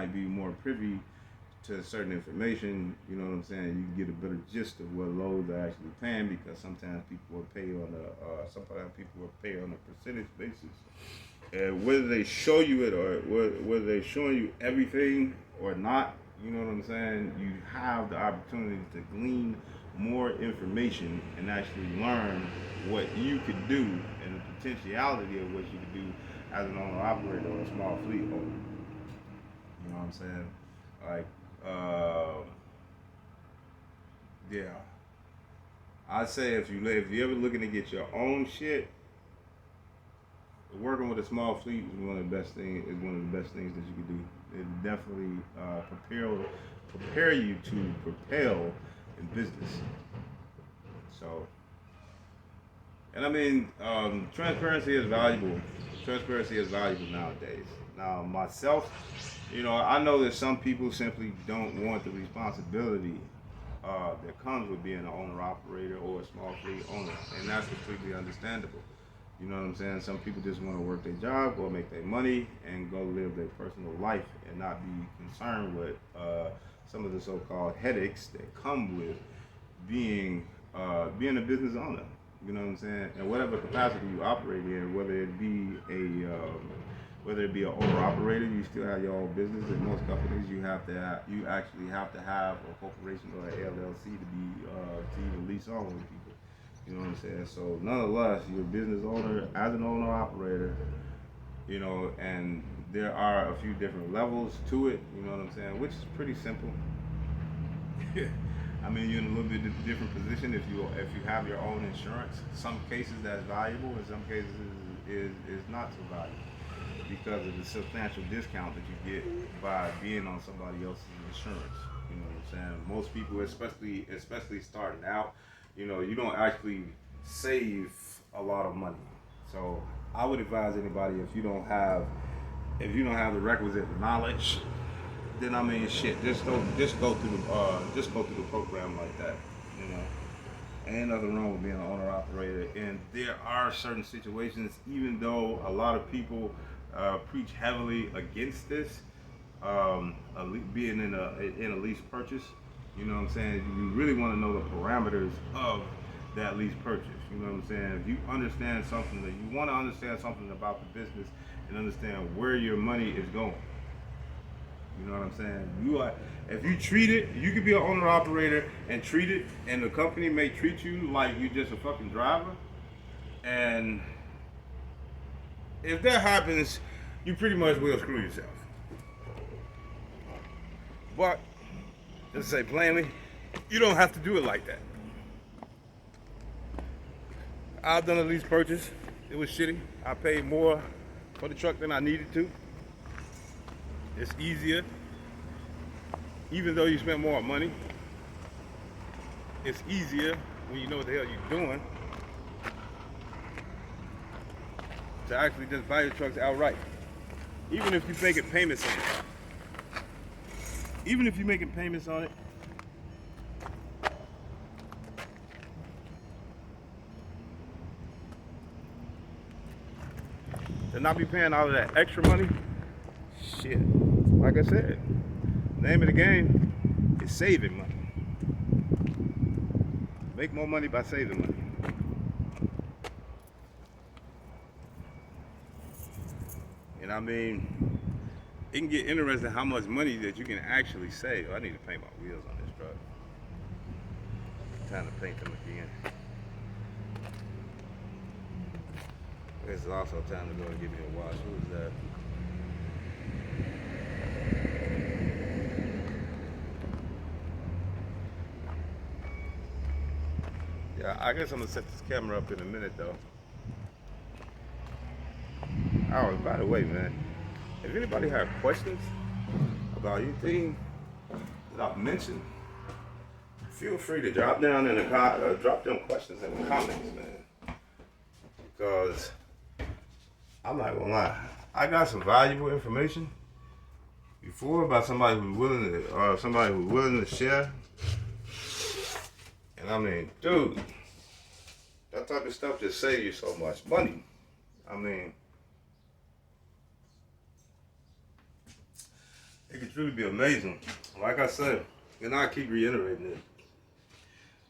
might be more privy to certain information. You know what I'm saying? You can get a better gist of what loads are actually paying, because sometimes people will pay on sometimes people will pay on a percentage basis. And whether they show you it or whether they're showing you everything or not, you know what I'm saying? You have the opportunity to glean more information and actually learn what you could do and the potentiality of what you could do as an owner operator or a small fleet owner. You know what I'm saying? Like, yeah. I'd say if you ever looking to get your own shit, working with a small fleet is one of the best things. Is one of the best things that you can do. It definitely prepare you to propel in business. So, and I mean, transparency is valuable. Transparency is valuable nowadays. Now, myself, I know that some people simply don't want the responsibility that comes with being an owner operator or a small fleet owner, and that's completely understandable. You know what I'm saying? Some people just want to work their job, go make their money, and go live their personal life, and not be concerned with some of the so-called headaches that come with being a business owner. You know what I'm saying? And whatever capacity you operate in, whether it be an owner operator, you still have your own business. In most companies, you actually have to have a corporation or an LLC to even lease on with people. You know what I'm saying? So nonetheless, you're a business owner as an owner operator, and there are a few different levels to it, you know what I'm saying, which is pretty simple. I mean, you're in a little bit different position if you have your own insurance. Some cases that's valuable, in some cases is not so valuable because of the substantial discount that you get by being on somebody else's insurance. You know what I'm saying? Most people, especially starting out, you don't actually save a lot of money. So I would advise anybody, if you don't have the requisite knowledge, then I mean shit, just go through the program like that. You know, ain't nothing wrong with being an owner operator. And there are certain situations, even though a lot of people preach heavily against this, being in a lease purchase. You know what I'm saying? You really want to know the parameters of that lease purchase. You know what I'm saying? If you understand something, that you want to understand something about the business and understand where your money is going. You know what I'm saying? If you treat it, you could be an owner operator and treat it, and the company may treat you like you just a fucking driver. And if that happens, you pretty much will screw yourself. But just say plainly, you don't have to do it like that. I've done a lease purchase. It was shitty. I paid more for the truck than I needed to. It's easier, even though you spend more money. It's easier when you know what the hell you're doing to actually just buy your trucks outright. Even if you're making payments on it. Even if you're making payments on it, to not be paying all of that extra money, shit. Like I said, the name of the game is saving money. Make more money by saving money. And I mean, it can get interesting how much money that you can actually save. I need to paint my wheels on this truck. Time to paint them again. It's also time to go and give me a wash. Who is that? Yeah, I guess I'm gonna set this camera up in a minute though. Oh, by the way, man, if anybody have questions about anything that I've mentioned, feel free to drop them questions in the comments, man. Because I'm not gonna lie, I got some valuable information before about somebody who's willing to share. And I mean, dude, that type of stuff just saves you so much money. I mean, it can truly be amazing. Like I said, and I keep reiterating it.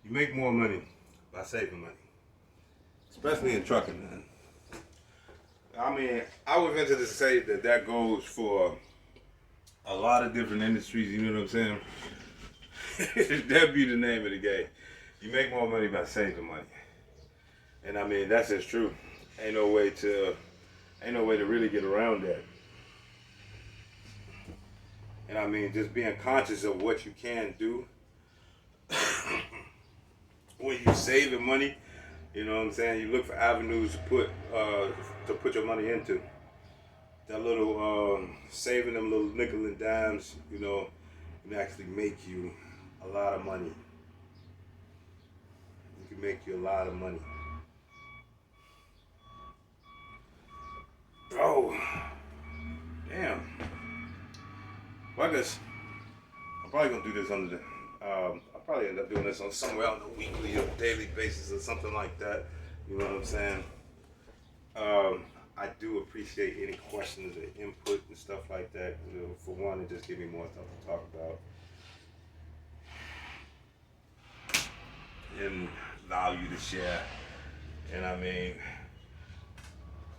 You make more money by saving money, especially in trucking, man. I mean, I would venture to say that that goes for a lot of different industries. You know what I'm saying? That'd be the name of the game. You make more money by saving money, and I mean that's just true. Ain't no way to, ain't no way to really get around that. And I mean, just being conscious of what you can do when you saving money. You know what I'm saying? You look for avenues to put your money into. That little saving them little nickel and dimes, you know, can actually make you a lot of money. It can make you a lot of money. Oh, damn. Well, I guess I'm probably gonna do this on the. I'll probably end up doing this on somewhere on a weekly or daily basis or something like that. You know what I'm saying? I do appreciate any questions or input and stuff like that. You know, for one, it just give me more stuff to talk about and value to share. And I mean,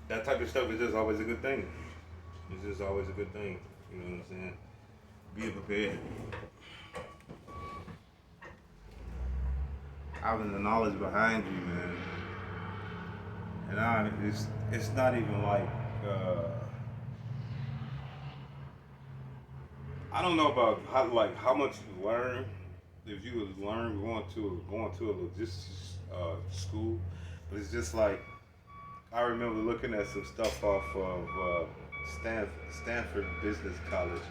that type of stuff is just always a good thing. It's just always a good thing. You know what I'm saying? Be prepared. Having the knowledge behind you, man. And it's not even like I don't know about how much you learn if you would learn going to a logistics school, but it's just like I remember looking at some stuff off of Stanford Business College,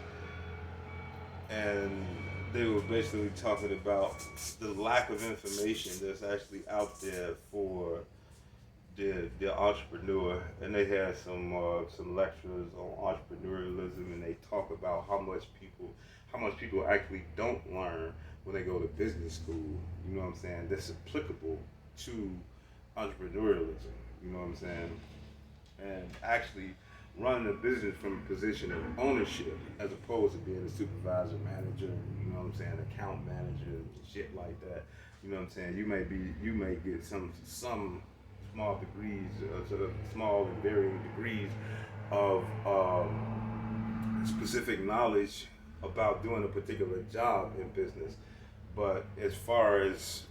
and they were basically talking about the lack of information that's actually out there for the entrepreneur, and they had some lectures on entrepreneurialism, and they talk about how much people actually don't learn when they go to business school. You know what I'm saying? That's applicable to entrepreneurialism. You know what I'm saying? And actually running a business from a position of ownership as opposed to being a supervisor, manager, you know what I'm saying, account manager, and shit like that. You know what I'm saying? You may get some small degrees, sort of small and varying degrees of specific knowledge about doing a particular job in business. But as far as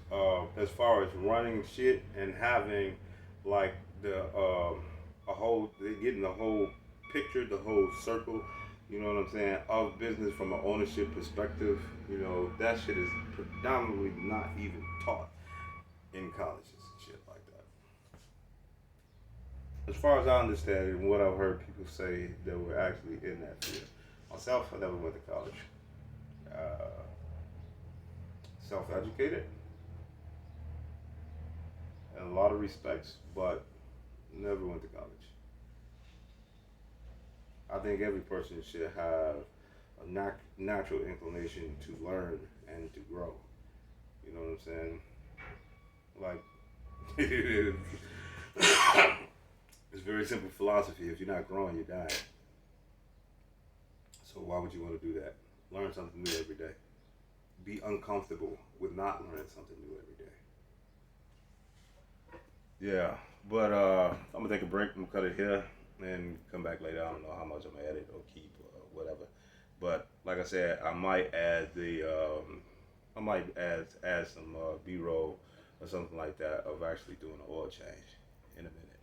running shit and having like getting the whole picture, the whole circle, you know what I'm saying, of business from an ownership perspective, you know, that shit is predominantly not even taught in colleges and shit like that. As far as I understand it, and what I've heard people say that were actually in that field. Myself, I never went to college. Uh, Self-educated in a lot of respects, but never went to college. I think every person should have a natural inclination to learn and to grow. You know what I'm saying? Like, it's very simple philosophy. If you're not growing, you're dying. So why would you want to do that? Learn something new every day. Be uncomfortable with not learning something new every day. Yeah, but I'm gonna take a break. I'm gonna cut it here and come back later. I don't know how much I'm gonna edit or keep or whatever. But like I said, I might add some B-roll or something like that of actually doing an oil change in a minute.